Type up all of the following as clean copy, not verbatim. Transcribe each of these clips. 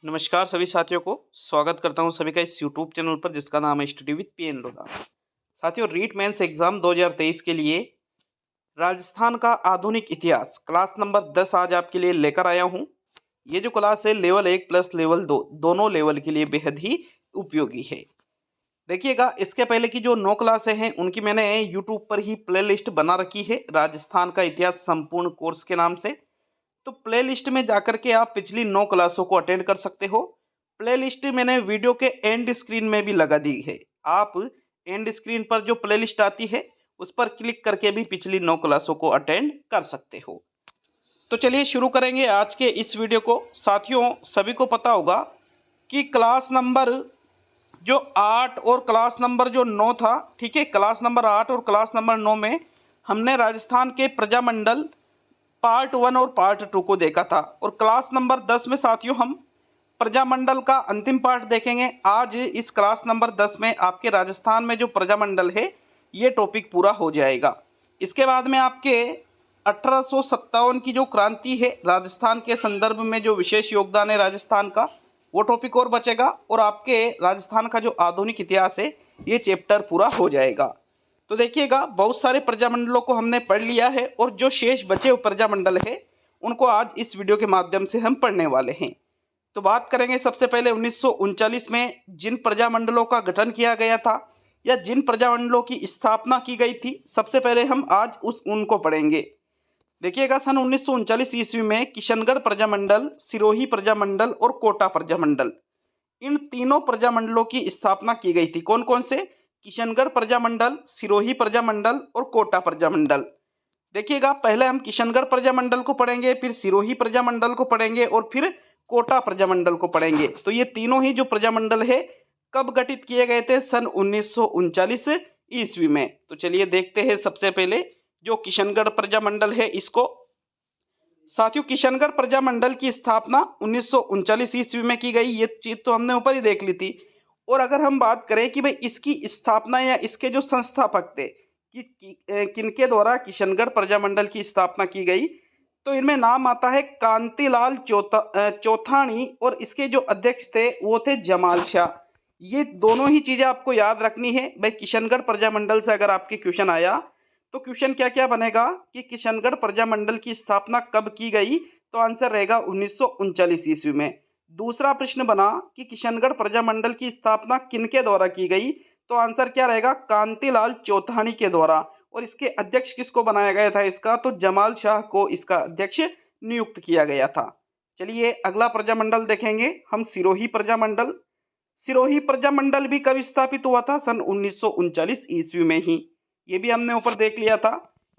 नमस्कार सभी साथियों को स्वागत करता हूं सभी का इस यूट्यूब चैनल पर जिसका नाम है स्टडी विद पीएन लोधा। साथियों, रीट मेंस एग्जाम 2023 के लिए राजस्थान का आधुनिक इतिहास क्लास नंबर 10 आज आपके लिए लेकर आया हूं। ये जो क्लास है लेवल 1 प्लस लेवल 2 दोनों लेवल के लिए बेहद ही उपयोगी है। देखिएगा, इसके पहले की जो 9 क्लासें हैं उनकी मैंने यूट्यूब पर ही प्ले लिस्ट बना रखी है राजस्थान का इतिहास संपूर्ण कोर्स के नाम से। तो प्लेलिस्ट में जाकर के आप पिछली 9 क्लासों को अटेंड कर सकते हो। प्लेलिस्ट मैंने वीडियो के एंड स्क्रीन में भी लगा दी है। आप एंड स्क्रीन पर जो प्लेलिस्ट आती है उस पर क्लिक करके भी पिछली 9 क्लासों को अटेंड कर सकते हो। तो चलिए शुरू करेंगे आज के इस वीडियो को। साथियों, सभी को पता होगा कि क्लास नंबर जो 8 और क्लास नंबर जो 9 था, ठीक है, क्लास नंबर 8 और क्लास नंबर 9 में हमने राजस्थान के प्रजामंडल पार्ट 1 और पार्ट 2 को देखा था। और क्लास नंबर 10 में साथियों हम प्रजामंडल का अंतिम पार्ट देखेंगे। आज इस क्लास नंबर 10 में आपके राजस्थान में जो प्रजामंडल है ये टॉपिक पूरा हो जाएगा। इसके बाद में आपके 1857 की जो क्रांति है राजस्थान के संदर्भ में जो विशेष योगदान है राजस्थान का, वो टॉपिक और बचेगा। और आपके राजस्थान का जो आधुनिक इतिहास है ये चैप्टर पूरा हो जाएगा। तो देखिएगा, बहुत सारे प्रजामंडलों को हमने पढ़ लिया है और जो शेष बचे हुए प्रजामंडल है उनको आज इस वीडियो के माध्यम से हम पढ़ने वाले हैं। तो बात करेंगे सबसे पहले 1939 में जिन प्रजामंडलों का गठन किया गया था या जिन प्रजामंडलों की स्थापना की गई थी, सबसे पहले हम आज उनको पढ़ेंगे। देखिएगा, सन 1939 ईस्वी में किशनगढ़ प्रजामंडल, सिरोही प्रजामंडल और कोटा प्रजामंडल, इन तीनों प्रजामंडलों की स्थापना की गई थी। कौन कौन से? किशनगढ़ प्रजामंडल, सिरोही प्रजामंडल और कोटा प्रजामंडल। देखिएगा, पहले हम किशनगढ़ प्रजामंडल को पढ़ेंगे, फिर सिरोही प्रजामंडल को पढ़ेंगे और फिर कोटा प्रजामंडल को पढ़ेंगे। तो ये तीनों ही जो प्रजामंडल है कब गठित किए गए थे? सन 1939 ईस्वी में। तो चलिए देखते हैं सबसे पहले जो किशनगढ़ प्रजामंडल है इसको। साथियों, किशनगढ़ प्रजामंडल की स्थापना 1939 ईस्वी में की गई। ये चीज तो हमने ऊपर ही देख ली थी। और अगर हम बात करें कि भाई इसकी स्थापना या इसके जो संस्थापक थे कि किनके द्वारा किशनगढ़ प्रजामंडल की स्थापना की गई, तो इनमें नाम आता है कांतिलाल चौथानी और इसके जो अध्यक्ष थे वो थे जमाल शाह। ये दोनों ही चीजें आपको याद रखनी है। भाई किशनगढ़ प्रजामंडल से अगर आपके क्वेश्चन आया तो क्वेश्चन क्या क्या बनेगा कि किशनगढ़ प्रजामंडल की स्थापना कब की गई, तो आंसर रहेगा 1939 ईस्वी में। दूसरा प्रश्न बना कि किशनगढ़ प्रजामंडल की स्थापना किनके द्वारा की गई, तो आंसर क्या रहेगा? कांतिलाल चौथानी के द्वारा। और इसके अध्यक्ष किसको बनाया गया था इसका? तो जमाल शाह को इसका अध्यक्ष नियुक्त किया गया था। चलिए अगला प्रजामंडल देखेंगे हम, सिरोही प्रजामंडल। सिरोही प्रजामंडल भी कब स्थापित हुआ था? सन 1939 ईस्वी में ही। ये भी हमने ऊपर देख लिया था।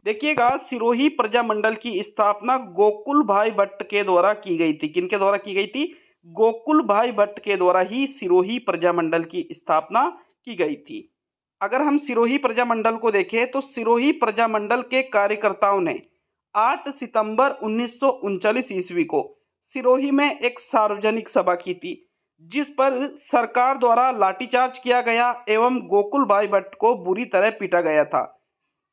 देखिएगा, सिरोही प्रजामंडल की स्थापना गोकुल भाई भट्ट के द्वारा की गई थी। किनके द्वारा की गई थी? गोकुल भाई भट्ट के द्वारा ही सिरोही प्रजामंडल की स्थापना की गई थी। अगर हम सिरोही प्रजामंडल को देखें तो सिरोही प्रजामंडल के कार्यकर्ताओं ने 8 सितंबर 1939 ईस्वी को सिरोही में एक सार्वजनिक सभा की थी जिस पर सरकार द्वारा लाठीचार्ज किया गया एवं गोकुल भाई भट्ट को बुरी तरह पीटा गया था।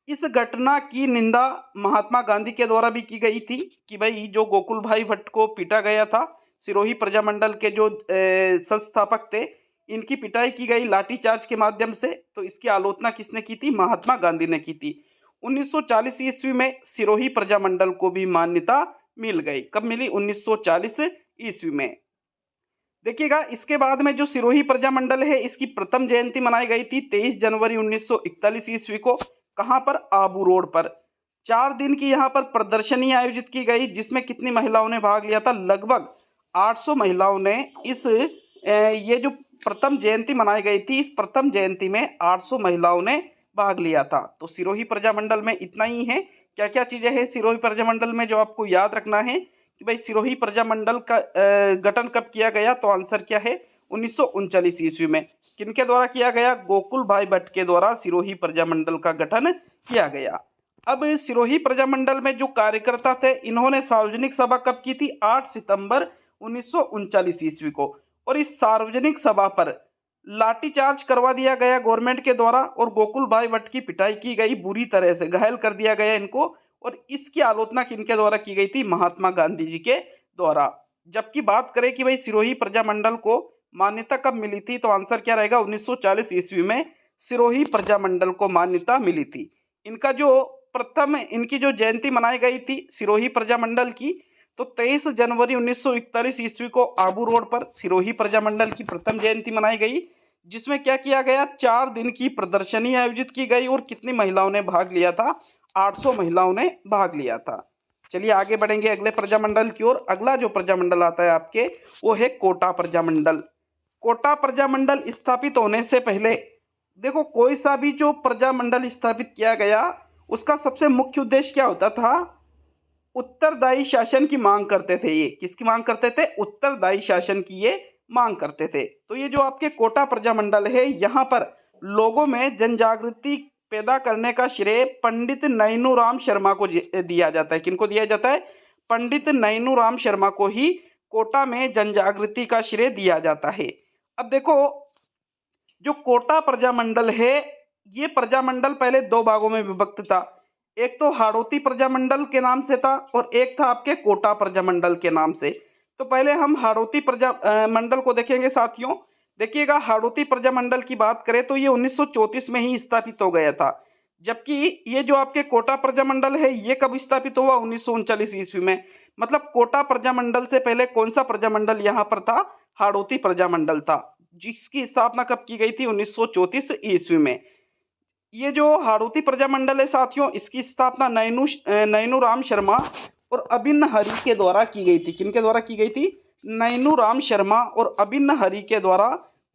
इस घटना की निंदा महात्मा गांधी के द्वारा भी की गई थी कि भाई जो गोकुल भाई भट्ट को पीटा गया था, सिरोही प्रजामंडल के जो संस्थापक थे, इनकी पिटाई की गई लाठीचार्ज के माध्यम से। तो इसकी आलोचना किसने की थी? महात्मा गांधी ने की थी। 1940 ईस्वी में सिरोही प्रजामंडल को भी मान्यता मिल गई। कब मिली? 1940 ईस्वी में। देखिएगा, इसके बाद में जो सिरोही प्रजामंडल है इसकी प्रथम जयंती मनाई गई थी 23 जनवरी 1941 ईस्वी को। कहां पर? आबू रोड पर। 4 दिन की यहां पर प्रदर्शनी आयोजित की गई जिसमें कितनी महिलाओं ने भाग लिया था? लगभग 800 महिलाओं ने इस ये जो प्रथम जयंती मनाई गई थी, इस प्रथम जयंती में 800 महिलाओं ने भाग लिया था। तो सिरोही प्रजामंडल में इतना ही है। क्या क्या चीजें हैं सिरोही प्रजामंडल में जो आपको याद रखना है कि भाई सिरोही प्रजामंडल का गठन कब किया गया, तो आंसर क्या है? 1939 ईस्वी में। किनके द्वारा किया गया? गोकुल भाई भट्ट के द्वारा सिरोही प्रजामंडल का गठन किया गया। अब सिरोही प्रजामंडल में जो कार्यकर्ता थे इन्होंने सार्वजनिक सभा कब की थी? 8 सितंबर 1939 ईस्वी को। और इस सार्वजनिक सभा पर लाठीचार्ज करवा दिया गया गवर्नमेंट के द्वारा और गोकुल भाई भट्ट की पिटाई की गई, बुरी तरह से घायल कर दिया गया इनको। और इसकी आलोचना किनके द्वारा की गई थी? महात्मा गांधी जी के द्वारा। जबकि बात करें कि भाई सिरोही प्रजामंडल को मान्यता कब मिली थी, तो आंसर क्या रहेगा, 1940 ईस्वी में सिरोही प्रजामंडल को मान्यता मिली थी। इनका जो प्रथम इनकी जो जयंती मनाई गई थी सिरोही प्रजामंडल की, तो 23 जनवरी 1941 ईस्वी को आबू रोड पर सिरोही प्रजामंडल की प्रथम जयंती मनाई गई, जिसमें क्या किया गया, 4 दिन की प्रदर्शनी आयोजित की गई और कितनी महिलाओं ने भाग लिया था, 800 महिलाओं ने भाग लिया था। चलिए आगे बढ़ेंगे अगले प्रजामंडल की ओर। अगला जो प्रजामंडल आता है आपके, वो है कोटा प्रजामंडल। कोटा प्रजामंडल स्थापित होने से पहले देखो, कोई सा भी जो प्रजामंडल स्थापित किया गया उसका सबसे मुख्य उद्देश्य क्या होता था, उत्तरदायी शासन की मांग करते थे। ये किसकी मांग करते थे, उत्तरदायी शासन की ये मांग करते थे। तो ये जो आपके कोटा प्रजामंडल है, यहाँ पर लोगों में जन जागृति पैदा करने का श्रेय पंडित नैनूराम शर्मा को दिया जाता है। किनको दिया जाता है, पंडित नैनूराम शर्मा को ही कोटा में जन जागृति का श्रेय दिया जाता है। अब देखो, जो कोटा प्रजामंडल है, ये प्रजामंडल पहले 2 भागों में विभक्त था। एक तो हाड़ौती प्रजामंडल के नाम से था और एक था आपके कोटा प्रजामंडल के नाम से। तो पहले हम हाड़ौती प्रजामंडल को देखेंगे साथियों। देखिएगा, हाड़ौती प्रजामंडल की बात करें तो ये 1934 में ही स्थापित हो गया था, जबकि ये जो आपके कोटा प्रजामंडल है, ये कब स्थापित हुआ, 1939 ईस्वी में। मतलब कोटा प्रजामंडल से पहले कौन सा प्रजामंडल यहाँ पर था, हाड़ौती प्रजामंडल था, जिसकी स्थापना कब की गई थी, 1934 ईस्वी में। ये जो हाड़ौती प्रजामंडल है साथियों, इसकी स्थापना नैनूराम शर्मा और अभिन्न हरि के द्वारा की गई थी। किनके द्वारा की गई थी, नैनूराम शर्मा और अभिन्न हरि के द्वारा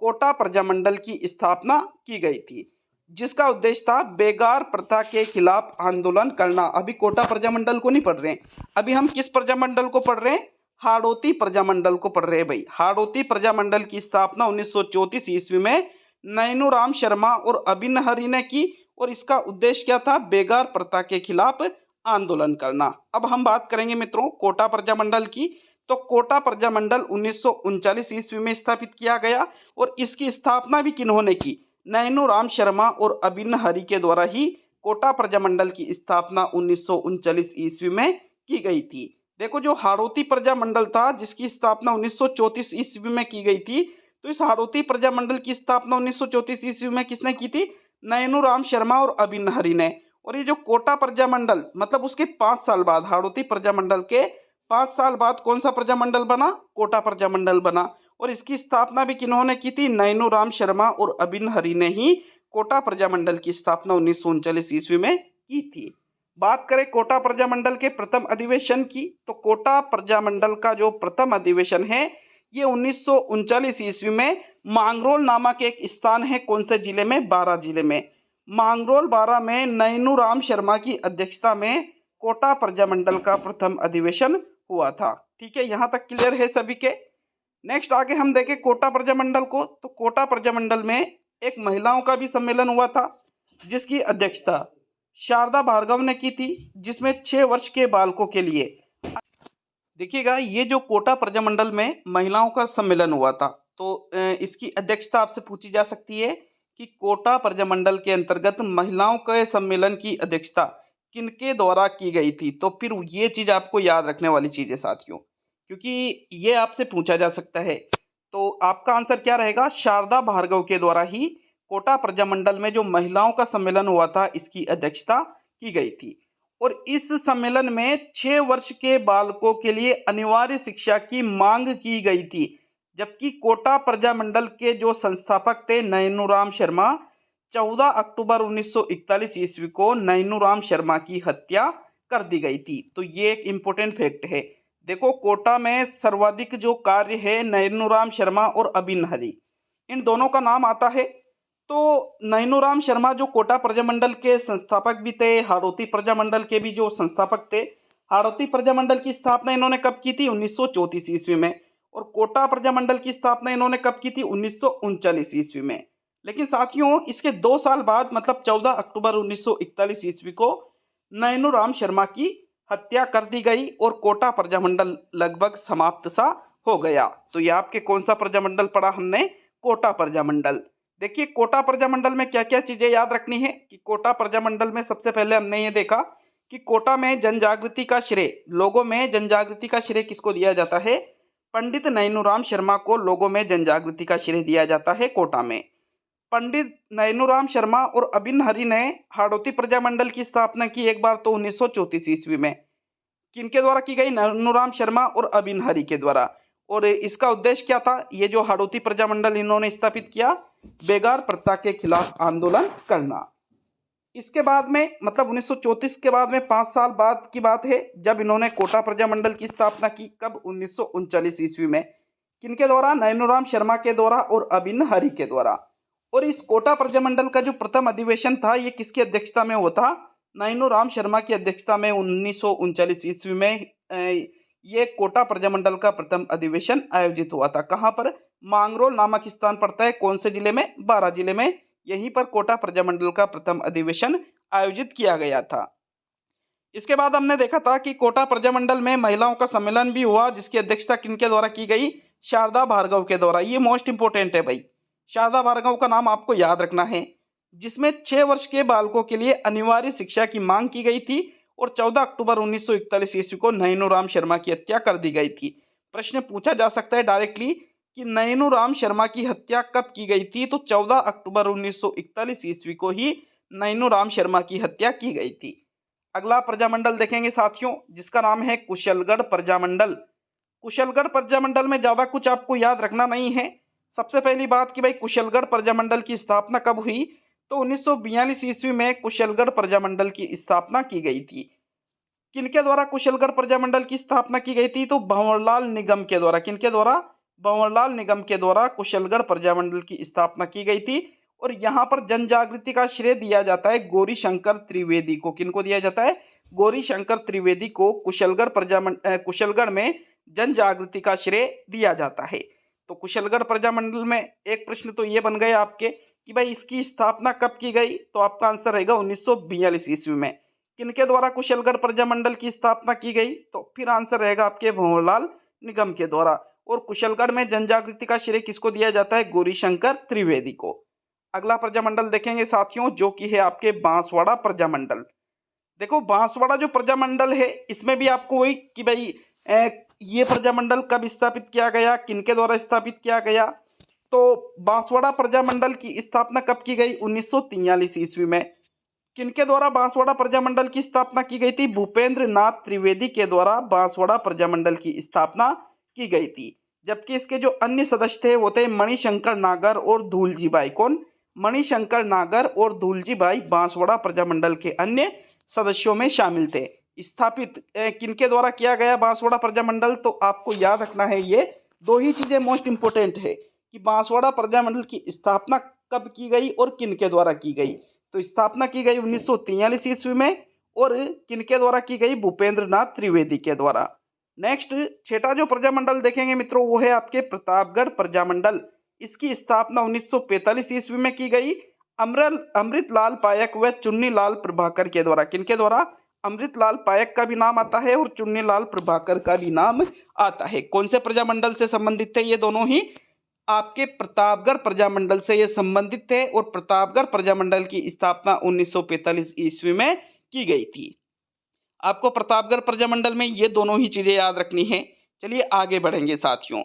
कोटा प्रजामंडल की स्थापना की गई थी, जिसका उद्देश्य था बेगार प्रथा के खिलाफ आंदोलन करना। अभी कोटा प्रजामंडल को नहीं पढ़ रहे हैं, अभी हम किस प्रजामंडल को पढ़ रहे हैं, हाड़ौती प्रजामंडल को पढ़ रहे हैं भाई। हाड़ौती प्रजामंडल की स्थापना 1934 ईस्वी में नैनूराम शर्मा और अभिन्न हरि ने की, और इसका उद्देश्य क्या था, बेगार प्रथा के खिलाफ आंदोलन करना। अब हम बात करेंगे मित्रों कोटा प्रजामंडल की। तो कोटा प्रजामंडल 1939 ईस्वी में स्थापित किया गया, और इसकी स्थापना भी किन्होंने की, नैनूराम शर्मा और अभिन्न हरि के द्वारा ही कोटा प्रजामंडल की स्थापना 1939 ईस्वी में की गई थी। देखो, जो हाड़ौती प्रजामंडल था जिसकी स्थापना 1934 ईस्वी में की गई थी, तो इस हाड़ौती प्रजामंडल की स्थापना 1934 ईस्वी में किसने की थी, नैनूराम शर्मा और अभिन्न हरि ने। और ये जो कोटा प्रजामंडल, मतलब उसके 5 साल बाद, हाड़ौती प्रजामंडल के 5 साल बाद कौन सा प्रजामंडल बना, कोटा प्रजामंडल बना। और इसकी स्थापना भी किन्होंने की थी, नैनूराम शर्मा और अभिन्न हरि ने ही कोटा प्रजामंडल की स्थापना 1939 ईस्वी में की थी। बात करें कोटा प्रजामंडल के प्रथम अधिवेशन की, तो कोटा प्रजामंडल का जो प्रथम अधिवेशन है, ये 1939 ईस्वी में मांगरोल नामक एक स्थान है, कौन से जिले में, बारां जिले में। मांगरोल बारां में नैनूराम शर्मा की अध्यक्षता में कोटा प्रजामंडल का प्रथम अधिवेशन हुआ था। ठीक है, यहाँ तक क्लियर है सभी के। नेक्स्ट आगे हम देखें कोटा प्रजामंडल को, तो कोटा प्रजामंडल में एक महिलाओं का भी सम्मेलन हुआ था, जिसकी अध्यक्षता शारदा भार्गव ने की थी, जिसमें 6 वर्ष के बालकों के लिए। देखिएगा, ये जो कोटा प्रजामंडल में महिलाओं का सम्मेलन हुआ था, तो इसकी अध्यक्षता आपसे पूछी जा सकती है कि कोटा प्रजामंडल के अंतर्गत महिलाओं के सम्मेलन की अध्यक्षता किनके द्वारा की गई थी। तो फिर ये चीज़ आपको याद रखने वाली चीज़ है साथियों, क्योंकि ये आपसे पूछा जा सकता है। तो आपका आंसर क्या रहेगा, शारदा भार्गव के द्वारा ही कोटा प्रजामंडल में जो महिलाओं का सम्मेलन हुआ था, इसकी अध्यक्षता की गई थी। और इस सम्मेलन में 6 वर्ष के बालकों के लिए अनिवार्य शिक्षा की मांग की गई थी, जबकि कोटा प्रजामंडल के जो संस्थापक थे नैनूराम शर्मा, 14 अक्टूबर 1941 ईस्वी को नैनूराम शर्मा की हत्या कर दी गई थी। तो ये एक इम्पोर्टेंट फैक्ट है। देखो, कोटा में सर्वाधिक जो कार्य है नैनूराम शर्मा और अभिन्न हरि, इन दोनों का नाम आता है। तो नैनूराम शर्मा जो कोटा प्रजामंडल के संस्थापक भी थे, हाड़ौती प्रजामंडल के भी जो संस्थापक थे। हाड़ौती प्रजामंडल की स्थापना इन्होंने कब की थी, 1934 ईस्वी में। और कोटा प्रजामंडल की स्थापना इन्होंने कब की थी, 1939 ईस्वी में। लेकिन साथियों, इसके 2 साल बाद, मतलब 14 अक्टूबर 1941 ईस्वी को नैनूराम शर्मा की हत्या कर दी गई और कोटा प्रजामंडल लगभग समाप्त सा हो गया। तो ये आपके कौन सा प्रजामंडल पढ़ा हमने, कोटा प्रजामंडल। देखिए, कोटा प्रजामंडल में क्या क्या चीजें याद रखनी है कि कोटा प्रजामंडल में सबसे पहले हमने ये देखा कि कोटा में जन जागृति का श्रेय, लोगों में जन जागृति का श्रेय किसको दिया जाता है, पंडित नैनूराम शर्मा को लोगों में जन जागृति का श्रेय दिया जाता है कोटा में। पंडित नैनूराम शर्मा और अबिन हरि ने हाड़ौती प्रजामंडल की स्थापना की एक बार तो 1934 ईस्वी में। किनके द्वारा की गई? नैनूराम शर्मा और अबिन हरि के द्वारा। और इसका उद्देश्य क्या था? ये जो हाड़ौती प्रजामंडल इन्होंने स्थापित किया, बेगार प्रथा के खिलाफ आंदोलन करना। इसके बाद में मतलब 1934 के बाद में 5 साल बाद की बात है जब इन्होंने कोटा प्रजामंडल की स्थापना की। कब? 1939 ईस्वी में। किनके द्वारा? नैनूराम शर्मा के द्वारा और अबिन हरि के द्वारा। और इस कोटा प्रजामंडल का जो प्रथम अधिवेशन था ये किसकी अध्यक्षता में हुआ था? नैनूराम शर्मा की अध्यक्षता में 1939 ईस्वी में ये कोटा प्रजामंडल का प्रथम अधिवेशन आयोजित हुआ था। कहाँ पर? मांगरोल नामक स्थान पड़ता है। कौन से जिले में? बारां जिले में। यहीं पर कोटा प्रजामंडल का प्रथम अधिवेशन आयोजित किया गया था। इसके बाद हमने देखा था कि कोटा प्रजामंडल में महिलाओं का सम्मेलन भी हुआ जिसकी अध्यक्षता किनके द्वारा की गई? शारदा भार्गव के द्वारा। ये मोस्ट इंपोर्टेंट है भाई, शारदा भार्गव का नाम आपको याद रखना है। जिसमें 6 वर्ष के बालकों के लिए अनिवार्य शिक्षा की मांग की गई थी और 14 अक्टूबर 1941 ईस्वी को नैनूराम शर्मा की हत्या कर दी गई थी। प्रश्न पूछा जा सकता है डायरेक्टली कि नैनूराम शर्मा की हत्या कब की गई थी? तो 14 अक्टूबर 1941 ईस्वी को ही नैनूराम शर्मा की हत्या की गई थी। अगला प्रजामंडल देखेंगे साथियों जिसका नाम है कुशलगढ़ प्रजामंडल। कुशलगढ़ प्रजामंडल में ज़्यादा कुछ आपको याद रखना नहीं है। सबसे पहली बात कि भाई कुशलगढ़ प्रजामंडल की स्थापना कब हुई? तो 1942 ईस्वी में कुशलगढ़ प्रजामंडल की स्थापना की गई थी। किनके द्वारा कुशलगढ़ प्रजामंडल की स्थापना की गई थी? तो भंवरलाल निगम के द्वारा। किनके द्वारा? भंवरलाल निगम के द्वारा कुशलगढ़ प्रजामंडल की स्थापना की गई थी। और यहाँ पर जन जागृति का श्रेय दिया जाता है गौरी शंकर त्रिवेदी को। किनको दिया जाता है? गौरी शंकर त्रिवेदी को कुशलगढ़ में जन जागृति का श्रेय दिया जाता है। तो कुशलगढ़ प्रजामंडल में एक प्रश्न तो ये बन गए आपके कि भाई इसकी स्थापना कब की गई? तो आपका आंसर रहेगा 1942 ईस्वी में। किनके द्वारा कुशलगढ़ प्रजामंडल की स्थापना की गई? तो फिर आंसर रहेगा आपके भंवरलाल निगम के द्वारा। और कुशलगढ़ में जन जागृति का श्रेय किसको दिया जाता है? गौरीशंकर त्रिवेदी को। अगला प्रजामंडल देखेंगे साथियों जो कि है आपके बांसवाड़ा प्रजामंडल। देखो बांसवाड़ा जो प्रजामंडल है इसमें भी आपको वही कि भाई ये प्रजामंडल कब स्थापित किया गया, किनके द्वारा स्थापित किया गया? तो बांसवाड़ा प्रजामंडल की स्थापना कब की गई? 1943 ईस्वी में। किनके द्वारा बांसवाड़ा प्रजामंडल की स्थापना की गई थी? भूपेंद्र नाथ त्रिवेदी के द्वारा बांसवाड़ा प्रजामंडल की स्थापना की गई थी। जबकि इसके जो अन्य सदस्य थे वो थे मणिशंकर नागर और धूलजी बाई। कौन? मणिशंकर नागर और धूलजी बाई बांसवाड़ा प्रजामंडल के अन्य सदस्यों में शामिल थे। स्थापित किनके द्वारा किया गया बांसवाड़ा प्रजामंडल? तो आपको याद रखना है ये दो ही चीजें मोस्ट इंपोर्टेंट है कि बांसवाड़ा प्रजामंडल की स्थापना कब की गई और किनके द्वारा की गई। तो स्थापना की गई 1943 ईस्वी में और किनके द्वारा की गई? भूपेंद्र नाथ त्रिवेदी के द्वारा। नेक्स्ट छठा जो प्रजामंडल देखेंगे मित्रों वो है आपके प्रतापगढ़ प्रजामंडल। इसकी स्थापना 1945 ईस्वी में की गई अमृतलाल पायक व चुन्नीलाल प्रभाकर के द्वारा। किनके द्वारा? अमृतलाल पायक का भी नाम आता है और चुन्नीलाल प्रभाकर का भी नाम आता है। कौन से प्रजामंडल से संबंधित थे ये दोनों ही? आपके प्रतापगढ़ प्रजामंडल से ये संबंधित थे और प्रतापगढ़ प्रजामंडल की स्थापना 1945 ईस्वी में की गई थी। आपको प्रतापगढ़ प्रजामंडल में ये दोनों ही चीजें याद रखनी है। चलिए आगे बढ़ेंगे साथियों।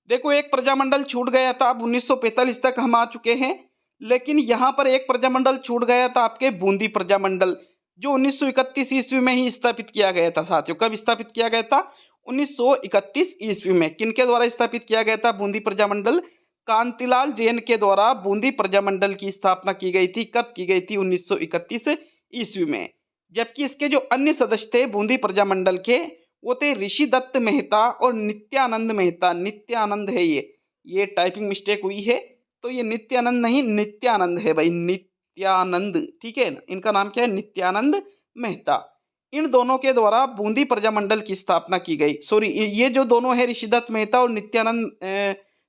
देखो एक प्रजामंडल छूट गया था, अब 1945 तक हम आ चुके हैं, लेकिन यहाँ पर एक प्रजामंडल छूट गया था आपके बूंदी प्रजामंडल जो 1931 ईस्वी में ही स्थापित किया गया था साथियों। कब स्थापित किया गया था? 1931 ईस्वी में। किनके द्वारा स्थापित किया गया था बूंदी प्रजामंडल? कांतिलाल जैन के द्वारा बूंदी प्रजामंडल की स्थापना की गई थी। कब की गई थी? 1931 ईस्वी में। जबकि इसके जो अन्य सदस्य थे बूंदी प्रजामंडल के वो थे ऋषि दत्त मेहता और नित्यानंद मेहता। नित्यानंद है ये टाइपिंग मिस्टेक हुई है तो ये नित्यानंद नहीं नित्यानंद है भाई, नित्यानंद, ठीक है। इनका नाम क्या है? नित्यानंद मेहता। इन दोनों के द्वारा बूंदी प्रजामंडल की स्थापना की गई। सॉरी, ये जो दोनों है ऋषिदत्त मेहता और नित्यानंद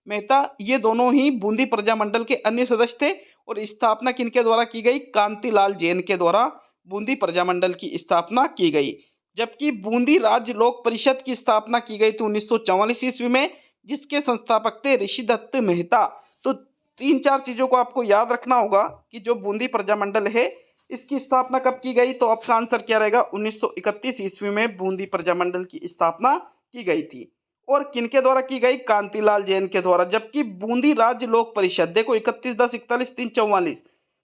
मेहता, ये दोनों ही बूंदी प्रजामंडल के अन्य सदस्य थे और स्थापना किनके द्वारा की गई? कांतिलाल जैन के द्वारा बूंदी प्रजामंडल की स्थापना की गई। जबकि बूंदी राज्य लोक परिषद की स्थापना की गई थी 1944 ईस्वी में, जिसके संस्थापक थे ऋषिदत्त मेहता। तो 3-4 चीजों को आपको याद रखना होगा कि जो बूंदी प्रजामंडल है इसकी स्थापना कब की गई। तो आपका आंसर क्या रहेगा? 1931 ईस्वी में बूंदी प्रजामंडल की स्थापना की गई थी। और किनके द्वारा की गई? कांतिलाल जैन के द्वारा। जबकि बूंदी राज्य लोक परिषद देखो 31/10/41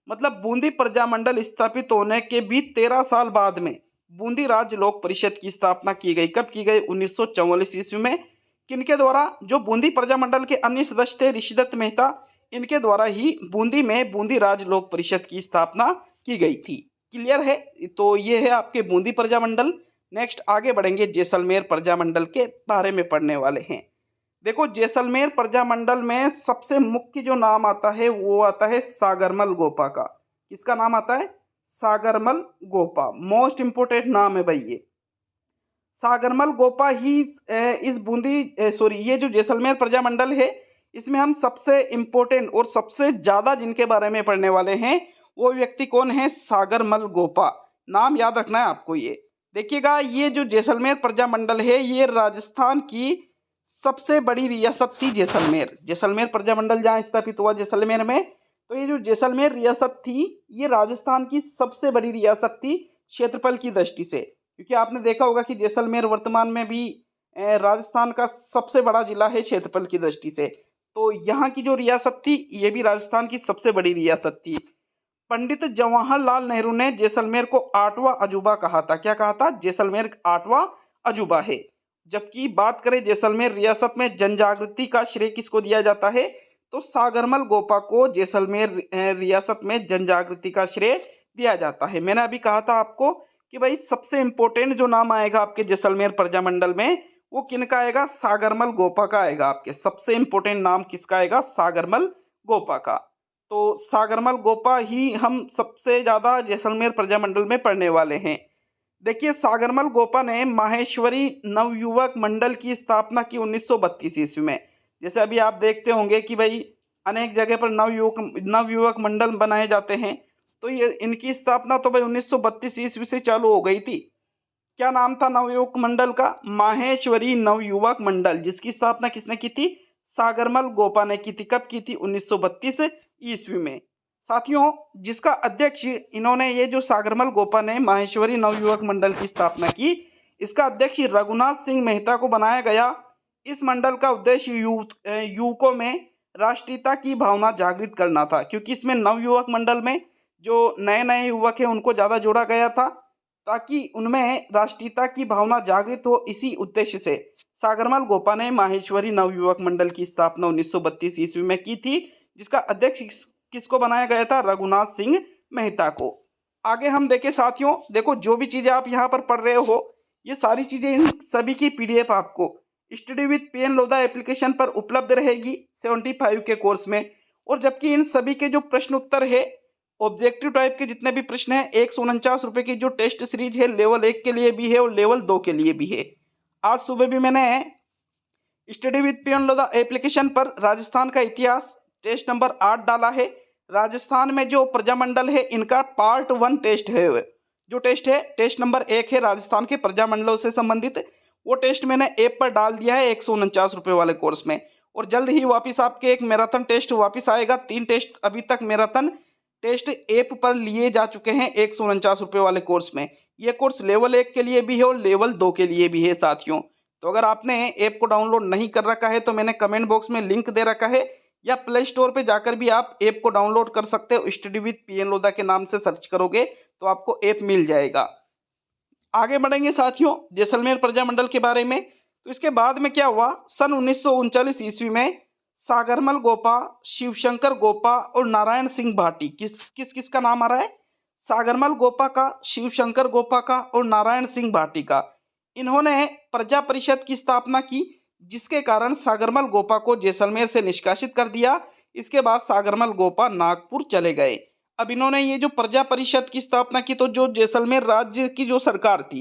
मतलब बूंदी प्रजामंडल स्थापित होने के भी 13 साल बाद में बूंदी राज्य लोक परिषद की स्थापना की गई। कब की गई? 1944 ईस्वी में। किनके द्वारा? जो बूंदी प्रजामंडल के अन्य सदस्य थे ऋषिदत्त मेहता, इनके द्वारा ही बूंदी में बूंदी राज्य लोक परिषद की स्थापना की गई थी। क्लियर है? तो ये है आपके बूंदी प्रजामंडल। नेक्स्ट आगे बढ़ेंगे, जैसलमेर प्रजामंडल के बारे में पढ़ने वाले हैं। देखो जैसलमेर प्रजामंडल में सबसे मुख्य जो नाम आता है वो आता है सागरमल गोपा का। किसका नाम आता है? सागरमल गोपा। मोस्ट इंपोर्टेंट नाम है भाई ये। सागरमल गोपा ही इस ये जो जैसलमेर प्रजामंडल है इसमें हम सबसे इंपोर्टेंट और सबसे ज्यादा जिनके बारे में पढ़ने वाले हैं वो व्यक्ति कौन है? सागरमल गोपा। नाम याद रखना है आपको ये। देखिएगा ये जो जैसलमेर प्रजामंडल है ये राजस्थान की सबसे बड़ी रियासत थी जैसलमेर। जैसलमेर प्रजामंडल जहाँ स्थापित हुआ जैसलमेर में, तो ये जो जैसलमेर रियासत थी ये राजस्थान की सबसे बड़ी रियासत थी क्षेत्रफल की दृष्टि से। क्योंकि आपने देखा होगा कि जैसलमेर वर्तमान में भी राजस्थान का सबसे बड़ा जिला है क्षेत्रफल की दृष्टि से। तो यहाँ की जो रियासत थी ये भी राजस्थान की सबसे बड़ी रियासत थी। पंडित जवाहरलाल नेहरू ने जैसलमेर को 8वां अजूबा कहा था। क्या कहा था? जैसलमेर 8वां अजूबा है। जबकि बात करें जैसलमेर रियासत में जन जागृति का श्रेय किसको दिया जाता है? तो सागरमल गोपा को जैसलमेर रियासत में जन जागृति का श्रेय दिया जाता है। मैंने अभी कहा था आपको कि भाई सबसे इंपॉर्टेंट जो नाम आएगा आपके जैसलमेर प्रजामंडल में वो किनका आएगा? सागरमल गोपा का आएगा। आपके सबसे इंपॉर्टेंट नाम किसका आएगा? सागरमल गोपा का। तो सागरमल गोपा ही हम सबसे ज्यादा जैसलमेर प्रजामंडल में पढ़ने वाले हैं। देखिए सागरमल गोपा ने माहेश्वरी नवयुवक मंडल की स्थापना की 1932 ईस्वी में। जैसे अभी आप देखते होंगे कि भाई अनेक जगह पर नवयुवक मंडल बनाए जाते हैं, तो ये इनकी स्थापना तो भाई 1932 ईस्वी से चालू हो गई थी। क्या नाम था नवयुवक मंडल का? माहेश्वरी नवयुवक मंडल, जिसकी स्थापना किसने की थी? सागरमल गोपा ने की थी। कब की थी? 1932 ईस्वी में। साथियों जिसका अध्यक्ष इन्होंने ये जो सागरमल गोपा ने माहेश्वरी नवयुवक मंडल की स्थापना की, इसका अध्यक्ष रघुनाथ सिंह मेहता को बनाया गया। इस मंडल का उद्देश्य युवकों में राष्ट्रीयता की भावना जागृत करना था। क्योंकि इसमें नवयुवक मंडल में जो नए नए युवक हैं उनको ज़्यादा जोड़ा गया था ताकि उनमें राष्ट्रीयता की भावना जागृत हो। इसी उद्देश्य से सागरमल गोपा ने माहेश्वरी नवयुवक मंडल की स्थापना 1932 ईस्वी में की थी, जिसका अध्यक्ष किसको बनाया गया था? रघुनाथ सिंह मेहता को। आगे हम देखें साथियों, देखो जो भी चीजें आप यहाँ पर पढ़ रहे हो ये सारी चीजें इन सभी की पीडीएफ आपको study with PN Lodha application पर उपलब्ध रहेगी 75 के कोर्स में। और जबकि इन सभी के जो प्रश्न उत्तर है ऑब्जेक्टिव टाइप के जितने भी प्रश्न है 149 की जो टेस्ट सीरीज है लेवल 1 के लिए भी है और लेवल 2 के लिए भी है। आज सुबह भी मैंने study with PN Lodha application पर राजस्थान का इतिहास टेस्ट नंबर 8 डाला है। राजस्थान में जो प्रजामंडल है इनका पार्ट 1 टेस्ट है। जो टेस्ट है टेस्ट नंबर 1 है राजस्थान के प्रजामंडलों से संबंधित, वो टेस्ट मैंने ऐप पर डाल दिया है 149 वाले कोर्स में। और जल्द ही वापस आपके एक मैराथन टेस्ट वापस आएगा। 3 टेस्ट अभी तक मैराथन टेस्ट ऐप पर लिए जा चुके हैं 149 वाले कोर्स में। ये कोर्स लेवल 1 के लिए भी है और लेवल 2 के लिए भी है साथियों। तो अगर आपने ऐप को डाउनलोड नहीं कर रखा है तो मैंने कमेंट बॉक्स में लिंक दे रखा है, या प्ले स्टोर पे जाकर भी आप ऐप को डाउनलोड कर सकते हो। स्टडी विद पीएन लोधा के नाम से सर्च करोगे तो आपको ऐप मिल जाएगा। आगे बढ़ेंगे साथियों जैसलमेर प्रजामंडल के बारे में। तो इसके बाद में क्या हुआ? सन 1939 ईस्वी में सागरमल गोपा, शिवशंकर गोपा और नारायण सिंह भाटी, किस का नाम आ रहा है? सागरमल गोपा का, शिवशंकर गोपा का और नारायण सिंह भाटी का। इन्होंने प्रजा परिषद की स्थापना की, जिसके कारण सागरमल गोपा को जैसलमेर से निष्कासित कर दिया। इसके बाद सागरमल गोपा नागपुर चले गए। अब इन्होंने ये जो प्रजा परिषद की स्थापना की, तो जो जैसलमेर राज्य की जो सरकार थी,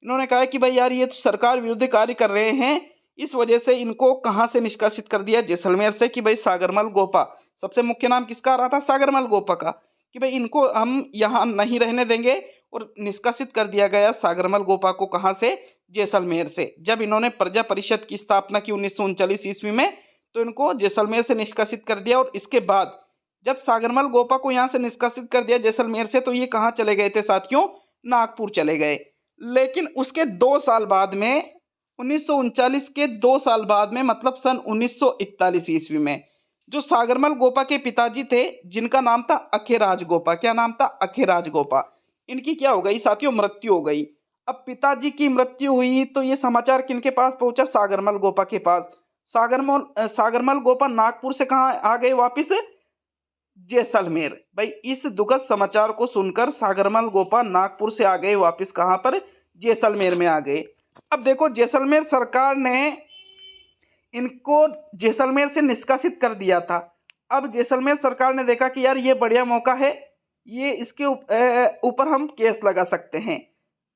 इन्होंने कहा कि भाई यार ये तो सरकार विरोधी कार्य कर रहे हैं, इस वजह से इनको कहाँ से निष्कासित कर दिया? जैसलमेर से। कि भाई सागरमल गोपा, सबसे मुख्य नाम किसका आ रहा था? सागरमल गोपा का, कि भाई इनको हम यहाँ नहीं रहने देंगे और निष्कासित कर दिया गया सागरमल गोपा को। कहाँ से? जैसलमेर से। जब इन्होंने प्रजा परिषद की स्थापना की 1939 ईस्वी में, तो इनको जैसलमेर से निष्कासित कर दिया। और इसके बाद जब सागरमल गोपा को यहाँ से निष्कासित कर दिया जैसलमेर से, तो ये कहाँ चले गए थे साथियों? नागपुर चले गए। लेकिन उसके 2 साल बाद में 1939 के 2 साल बाद में, मतलब सन 1941 ईस्वी में, जो सागरमल गोपा के पिताजी थे, जिनका नाम था अखेराज गोपा। क्या नाम था? अखेराज गोपा। इनकी क्या हो गई साथियों? मृत्यु हो गई। अब पिताजी की मृत्यु हुई तो ये समाचार किनके पास पहुंचा? सागरमल गोपा के पास। सागरमल गोपा नागपुर से कहाँ आ गए वापिस? जैसलमेर। भाई इस दुखद समाचार को सुनकर सागरमल गोपा नागपुर से आ गए वापिस। कहाँ पर? जैसलमेर में आ गए। अब देखो, जैसलमेर सरकार ने इनको जैसलमेर से निष्कासित कर दिया था। अब जैसलमेर सरकार ने देखा कि यार ये बढ़िया मौका है, ये इसके ऊपर हम केस लगा सकते हैं।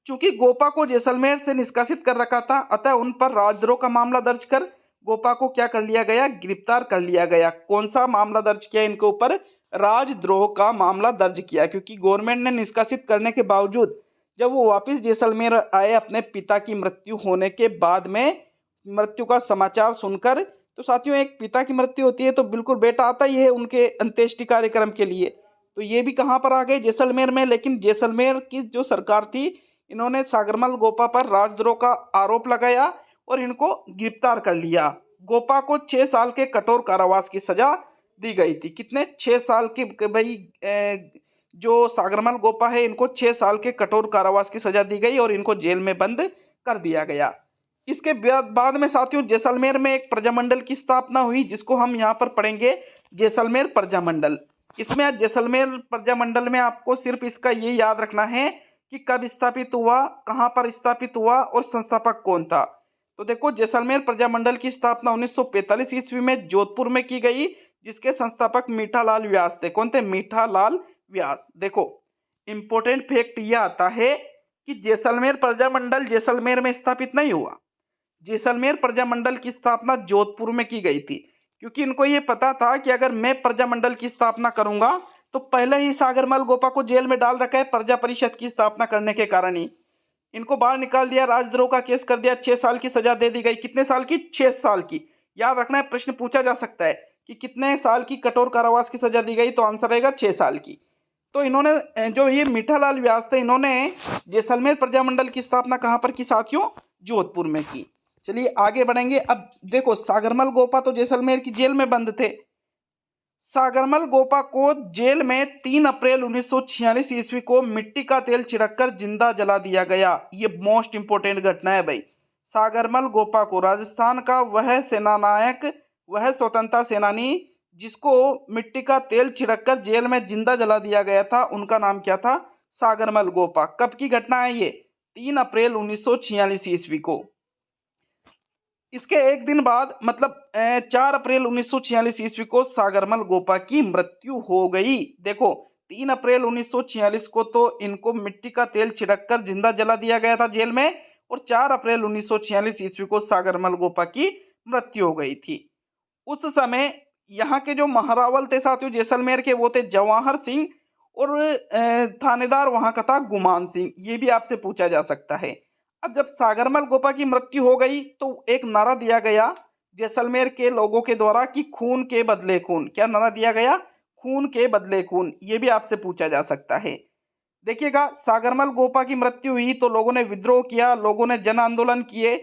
चूंकि गोपा को जैसलमेर से निष्कासित कर रखा था, अतः उन पर राजद्रोह का मामला दर्ज कर गोपा को क्या कर लिया गया? गिरफ्तार कर लिया गया। कौन सा मामला दर्ज किया इनके ऊपर? राजद्रोह का मामला दर्ज किया, क्योंकि गवर्नमेंट ने निष्कासित करने के बावजूद जब वो वापस जैसलमेर आए अपने पिता की मृत्यु होने के बाद में, मृत्यु का समाचार सुनकर, तो साथियों एक पिता की मृत्यु होती है तो बिल्कुल बेटा आता ही है उनके अंत्येष्टि कार्यक्रम के लिए। तो ये भी कहाँ पर आ गए? जैसलमेर में। लेकिन जैसलमेर की जो सरकार थी, इन्होंने सागरमल गोपा पर राजद्रोह का आरोप लगाया और इनको गिरफ्तार कर लिया। गोपा को 6 साल के कठोर कारावास की सजा दी गई थी। कितने? 6 साल की। भाई जो सागरमल गोपा है, इनको 6 साल के कठोर कारावास की सजा दी गई और इनको जेल में बंद कर दिया गया। इसके बाद में साथियों जैसलमेर में एक प्रजामंडल की स्थापना हुई, जिसको हम यहाँ पर पढ़ेंगे जैसलमेर प्रजामंडल। इसमें आज जैसलमेर प्रजामंडल में आपको सिर्फ इसका ये याद रखना है कि कब स्थापित हुआ, कहाँ पर स्थापित हुआ और संस्थापक कौन था। तो देखो, जैसलमेर प्रजामंडल की स्थापना 1945 ईस्वी में जोधपुर में की गई, जिसके संस्थापक मीठालाल व्यास थे। कौन थे? मीठालाल व्यास। देखो, इंपॉर्टेंट फैक्ट यह आता है कि जैसलमेर प्रजामंडल जैसलमेर में स्थापित नहीं हुआ। जैसलमेर प्रजामंडल की स्थापना जोधपुर में की गई थी, क्योंकि इनको ये पता था कि अगर मैं प्रजामंडल की स्थापना करूंगा तो पहले ही सागरमल गोपा को जेल में डाल रखा है प्रजा परिषद की स्थापना करने के कारण ही। इनको बाहर निकाल दिया, राजद्रोह का केस कर दिया, 6 साल की सजा दे दी गई। कितने साल की? 6 साल की। याद रखना है, प्रश्न पूछा जा सकता है कि कितने साल की कठोर कारावास की सजा दी गई, तो आंसर रहेगा 6 साल की। तो इन्होंने, जो ये मीठालाल व्यास थे, इन्होंने जैसलमेर प्रजामंडल की स्थापना कहाँ पर की साथियों? जोधपुर में की। चलिए आगे बढ़ेंगे। अब देखो, सागरमल गोपा तो जैसलमेर की जेल में बंद थे। सागरमल गोपा को जेल में 3 अप्रैल 1946 ईस्वी को मिट्टी का तेल छिड़ककर जिंदा जला दिया गया। ये मोस्ट इंपोर्टेंट घटना है भाई। सागरमल गोपा को राजस्थान का वह सेनानायक, वह स्वतंत्रता सेनानी जिसको मिट्टी का तेल छिड़ककर जेल में जिंदा जला दिया गया था, उनका नाम क्या था? सागरमल गोपा। कब की घटना है ये? 3 अप्रैल 1946 ईस्वी को। इसके एक दिन बाद, मतलब 4 अप्रैल 1946 ईस्वी को सागरमल गोपा की मृत्यु हो गई। देखो, 3 अप्रैल 1946 को तो इनको मिट्टी का तेल छिड़ककर जिंदा जला दिया गया था जेल में, और 4 अप्रैल 1946 ईस्वी को सागरमल गोपा की मृत्यु हो गई थी। उस समय यहाँ के जो महारावल थे साथियों जैसलमेर के, वो थे जवाहर सिंह, और थानेदार वहां का था गुमान सिंह। ये भी आपसे पूछा जा सकता है। अब जब सागरमल गोपा की मृत्यु हो गई तो एक नारा दिया गया जैसलमेर के लोगों के द्वारा कि खून के बदले खून। क्या नारा दिया गया? खून के बदले खून। ये भी आपसे पूछा जा सकता है। देखिएगा, सागरमल गोपा की मृत्यु हुई तो लोगों ने विद्रोह किया, लोगों ने जन आंदोलन किए,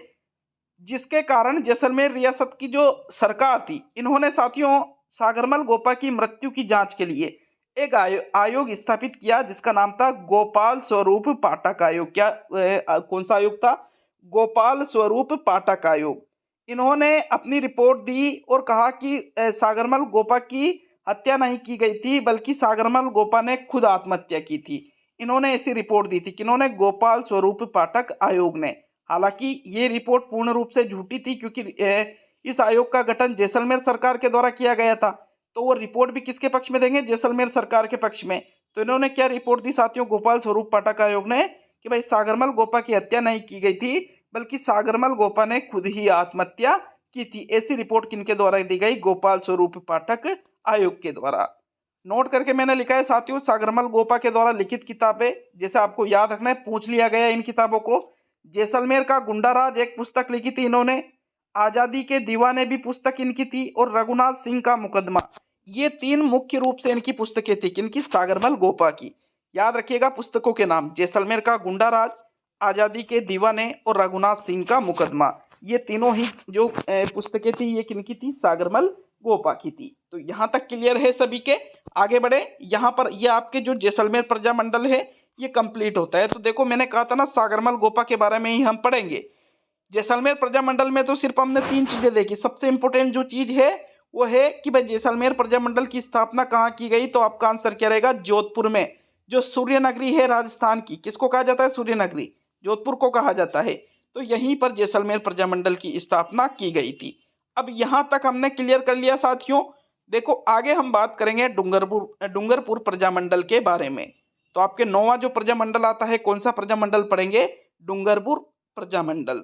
जिसके कारण जैसलमेर रियासत की जो सरकार थी, इन्होंने साथियों सागरमल गोपा की मृत्यु की जांच के लिए एक आयोग स्थापित किया, जिसका नाम था गोपाल स्वरूप पाठक आयोग। क्या कौन सा आयोग था? गोपाल स्वरूप पाठक आयोग। इन्होंने अपनी रिपोर्ट दी और कहा कि सागरमल गोपा की हत्या नहीं की गई थी, बल्कि सागरमल गोपा ने खुद आत्महत्या की थी। इन्होंने ऐसी रिपोर्ट दी थी। किन्होंने? गोपाल स्वरूप पाठक आयोग ने। हालांकि ये रिपोर्ट पूर्ण रूप से झूठी थी, क्योंकि इस आयोग का गठन जैसलमेर सरकार के द्वारा किया गया था। तो वो रिपोर्ट भी किसके पक्ष में देंगे? जैसलमेर सरकार के पक्ष में। तो इन्होंने क्या रिपोर्ट दी साथियों गोपाल स्वरूप पाठक आयोग ने? कि भाई सागरमल गोपा की हत्या नहीं की गई थी, बल्कि सागरमल गोपा ने खुद ही आत्महत्या की थी। ऐसी रिपोर्ट किनके द्वारा दी गई? गोपाल स्वरूप पाठक आयोग के द्वारा। नोट करके मैंने लिखा है साथियों, सागरमल गोपा के द्वारा लिखित किताबें, जैसे आपको याद रखना है, पूछ लिया गया इन किताबों को। जैसलमेर का गुंडाराज एक पुस्तक लिखी थी इन्होंने, आजादी के दीवाने भी पुस्तक इनकी थी, और रघुनाथ सिंह का मुकदमा। ये 3 मुख्य रूप से इनकी पुस्तकें थी। किनकी? सागरमल गोपा की। याद रखिएगा पुस्तकों के नाम, जैसलमेर का गुंडाराज, आजादी के दीवाने और रघुनाथ सिंह का मुकदमा। ये तीनों ही जो पुस्तकें थी ये किनकी थी? सागरमल गोपा की थी। तो यहाँ तक क्लियर है सभी के? आगे बढ़े। यहाँ पर ये आपके जो जैसलमेर प्रजामंडल है ये कंप्लीट होता है। तो देखो मैंने कहा था ना सागरमल गोपा के बारे में ही हम पढ़ेंगे। जैसलमेर प्रजामंडल में तो सिर्फ हमने 3 चीजें देखी। सबसे इंपॉर्टेंट जो चीज है वो है कि भाई जैसलमेर प्रजामंडल की स्थापना कहाँ की गई? तो आपका आंसर क्या रहेगा? जोधपुर में। जो सूर्य नगरी है राजस्थान की, किसको कहा जाता है? सूर्य नगरी, जोधपुर को कहा जाता है। तो यहीं पर जैसलमेर प्रजामंडल की स्थापना की गई थी। अब यहां तक हमने क्लियर कर लिया साथियों। देखो आगे हम बात करेंगे डूंगरपुर प्रजामंडल के बारे में। तो आपके 9वां जो प्रजामंडल आता है, कौन सा प्रजामंडल पढ़ेंगे? डूंगरपुर प्रजामंडल।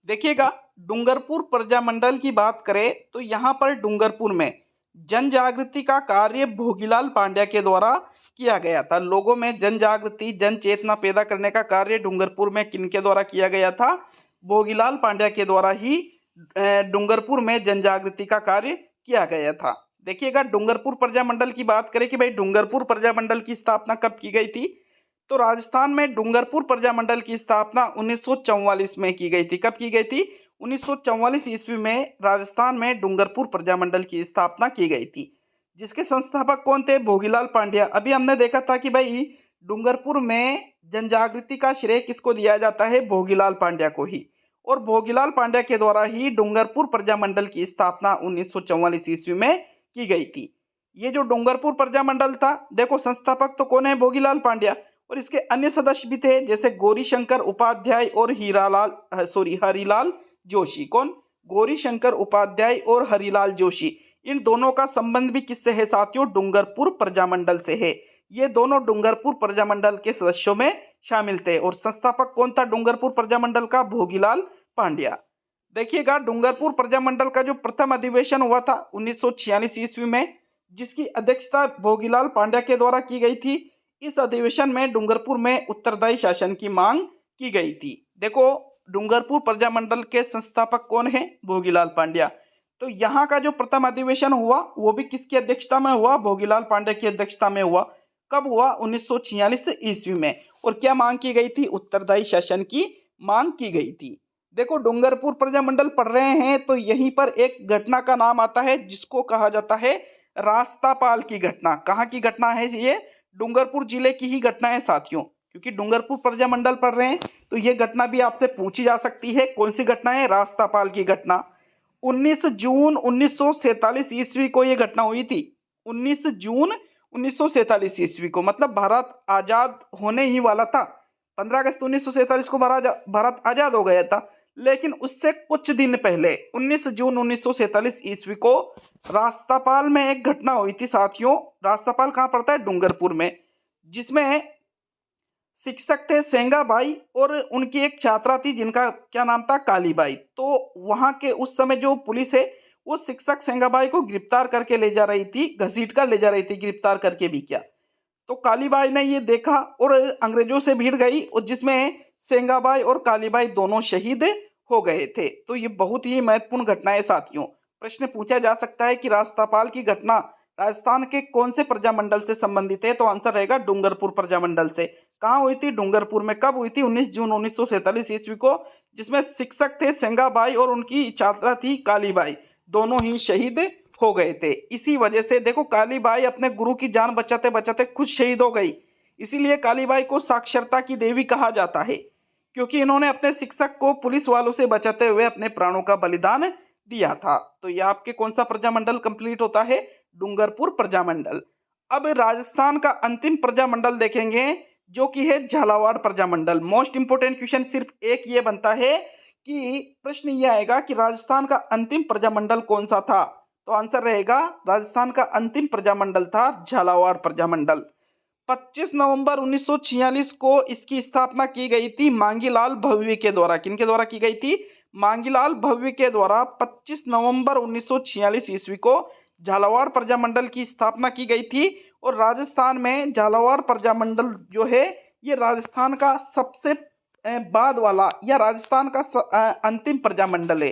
देखिएगा डूंगरपुर प्रजामंडल की बात करें तो यहाँ पर डूंगरपुर में जन जागृति का कार्य भोगीलाल पांड्या के द्वारा किया गया था। लोगों में जन जागृति, जन चेतना पैदा करने का कार्य डूंगरपुर में किनके द्वारा किया गया था? भोगीलाल पांड्या के द्वारा ही डूंगरपुर में जन जागृति का कार्य किया गया था। देखिएगा डूंगरपुर प्रजामंडल की बात करें कि भाई डूंगरपुर प्रजामंडल की स्थापना कब की गई थी? तो राजस्थान में डूंगरपुर प्रजामंडल की स्थापना 1944 में की गई थी। कब की गई थी? 1944 ईस्वी में राजस्थान में डूंगरपुर प्रजामंडल की स्थापना की गई थी। जिसके संस्थापक कौन थे? भोगीलाल पांड्या। अभी हमने देखा था कि भाई डूंगरपुर में जनजागृति का श्रेय किसको दिया जाता है? भोगीलाल पांड्या को ही। और भोगीलाल पांड्या के द्वारा ही डूंगरपुर प्रजामंडल की स्थापना 1944 ईस्वी में की गई थी। ये जो डूंगरपुर प्रजामंडल था, देखो संस्थापक तो कौन है? भोगीलाल पांड्या। और इसके अन्य सदस्य भी थे जैसे गौरीशंकर उपाध्याय और हरिलाल जोशी। कौन? गौरीशंकर उपाध्याय और हरिलाल जोशी। इन दोनों का संबंध भी किससे है साथियों? डूंगरपुर प्रजामंडल से है। ये दोनों डूंगरपुर प्रजामंडल के सदस्यों में शामिल थे। और संस्थापक कौन था डूंगरपुर प्रजामंडल का? भोगीलाल पांड्या। देखिएगा डूंगरपुर प्रजामंडल का जो प्रथम अधिवेशन हुआ था 1946 ईस्वी में, जिसकी अध्यक्षता भोगीलाल पांड्या के द्वारा की गई थी। इस अधिवेशन में डूंगरपुर में उत्तरदायी शासन की मांग की गई थी। देखो डूंगरपुर प्रजामंडल के संस्थापक कौन है? भोगीलाल पांड्या। तो यहाँ का जो प्रथम अधिवेशन हुआ वो भी किसकी अध्यक्षता में हुआ? भोगीलाल पांड्या की अध्यक्षता में हुआ। कब हुआ? 1946 ईस्वी में। और क्या मांग की गई थी? उत्तरदायी शासन की मांग की गई थी। देखो डूंगरपुर प्रजामंडल पढ़ रहे हैं तो यहीं पर एक घटना का नाम आता है जिसको कहा जाता है रास्तापाल की घटना। कहाँ की घटना है ये? डूंगरपुर जिले की ही घटना है साथियों। क्योंकि डूंगरपुर प्रजामंडल पढ़ रहे हैं तो ये घटना भी आपसे पूछी जा सकती है। कौन सी घटना है? रास्तापाल की घटना। 19 जून 1947 ईस्वी को ये घटना हुई थी। 19 जून 1947 ईस्वी को, मतलब भारत आजाद होने ही वाला था। 15 अगस्त 1947 को भारत आजाद हो गया था। लेकिन उससे कुछ दिन पहले 19 जून 1947 ईस्वी को रास्तापाल में एक घटना हुई थी साथियों। रास्तापाल कहाँ पड़ता है? डूंगरपुर में। जिसमें शिक्षक थे सेंगाबाई और उनकी एक छात्रा थी जिनका क्या नाम था? कालीबाई। तो वहां के उस समय जो पुलिस है वो शिक्षक सेंगाबाई को गिरफ्तार करके ले जा रही थी, घसीट कर ले जा रही थी। गिरफ्तार करके भी क्या, तो कालीबाई ने ये देखा और अंग्रेजों से भिड़ गई, और जिसमें सेंगाबाई और कालीबाई दोनों शहीद हो गए थे। तो ये बहुत ही महत्वपूर्ण घटना है साथियों। प्रश्न पूछा जा सकता है कि रास्तापाल की घटना राजस्थान के कौन से प्रजामंडल से संबंधित है? तो आंसर रहेगा डूंगरपुर प्रजामंडल से। कहाँ हुई थी? डूंगरपुर में। कब हुई थी? 19 जून 1947 ईस्वी को। जिसमें शिक्षक थे सेंगाबाई और उनकी छात्रा थी कालीबाई, दोनों ही शहीद हो गए थे। इसी वजह से देखो कालीबाई अपने गुरु की जान बचाते बचाते खुद शहीद हो गई। इसीलिए कालीबाई को साक्षरता की देवी कहा जाता है, क्योंकि इन्होंने अपने शिक्षक को पुलिस वालों से बचाते हुए अपने प्राणों का बलिदान दिया था। तो यह आपके कौन सा प्रजामंडल कंप्लीट होता है? डूंगरपुर प्रजामंडल। अब राजस्थान का अंतिम प्रजामंडल देखेंगे जो कि है Jhalawar Prajamandal. Most important question सिर्फ एक ये बनता है कि प्रश्न ये आएगा कि राजस्थान का अंतिम प्रजामंडल कौन सा था? तो आंसर रहेगा राजस्थान का अंतिम प्रजामंडल था झालावाड़ प्रजामंडल। 25 नवंबर 1946 को इसकी स्थापना की गई थी मांगीलाल भव्य के द्वारा। किनके द्वारा की गई थी? मांगीलाल भव्य के द्वारा 25 नवंबर 1946 ईस्वी को झालावाड़ प्रजामंडल की स्थापना की गई थी। और राजस्थान में झालावाड़ प्रजामंडल जो है ये राजस्थान का सबसे बाद वाला या राजस्थान का अंतिम प्रजामंडल है।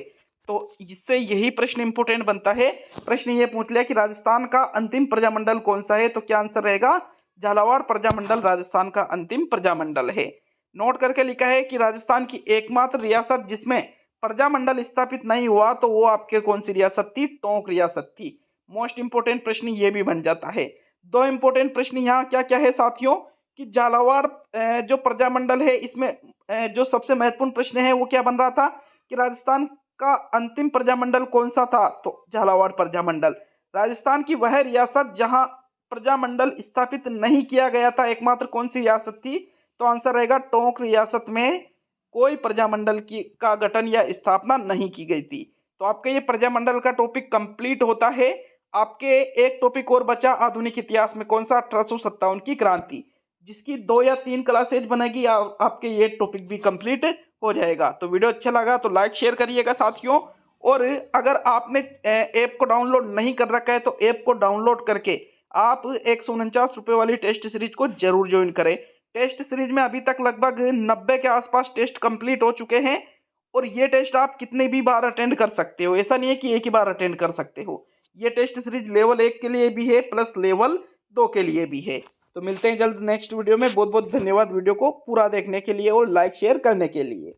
तो इससे यही प्रश्न इंपोर्टेंट बनता है। प्रश्न ये पूछ लिया कि राजस्थान का अंतिम प्रजामंडल कौन सा है, तो क्या आंसर रहेगा? झालावाड़ प्रजामंडल राजस्थान का अंतिम प्रजामंडल है। नोट करके लिखा है कि राजस्थान की एकमात्र रियासत जिसमें प्रजामंडल स्थापित नहीं हुआ तो वो आपके कौन सी रियासत थी? टोंक रियासत थी। मोस्ट इंपोर्टेंट प्रश्न ये भी बन जाता है। दो इंपोर्टेंट प्रश्न यहाँ क्या क्या है साथियों कि झालावाड़ जो प्रजामंडल है इसमें जो सबसे महत्वपूर्ण प्रश्न है वो क्या बन रहा था कि राजस्थान का अंतिम प्रजामंडल कौन सा था? तो झालावाड़ प्रजामंडल। राजस्थान की वह रियासत जहां प्रजामंडल स्थापित नहीं किया गया था एकमात्र कौन सी रियासत थी? तो आंसर रहेगा टोंक रियासत में कोई प्रजामंडल की का गठन या स्थापना नहीं की गई थी। तो आपके ये प्रजामंडल का टॉपिक कंप्लीट होता है। आपके एक टॉपिक और बचा आधुनिक इतिहास में कौन सा? 1857 की क्रांति, जिसकी 2 या 3 क्लासेज बनेगी आपके ये टॉपिक भी कंप्लीट हो जाएगा। तो वीडियो अच्छा लगा तो लाइक शेयर करिएगा साथियों। और अगर आपने ऐप को डाउनलोड नहीं कर रखा है तो ऐप को डाउनलोड करके आप 149 वाली टेस्ट सीरीज को जरूर ज्वाइन करें। टेस्ट सीरीज में अभी तक लगभग 90 के आसपास टेस्ट कंप्लीट हो चुके हैं और ये टेस्ट आप कितने भी बार अटेंड कर सकते हो, ऐसा नहीं है कि एक ही बार अटेंड कर सकते हो। ये टेस्ट सीरीज लेवल 1 के लिए भी है प्लस लेवल 2 के लिए भी है। तो मिलते हैं जल्द नेक्स्ट वीडियो में। बहुत बहुत धन्यवाद वीडियो को पूरा देखने के लिए और लाइक शेयर करने के लिए।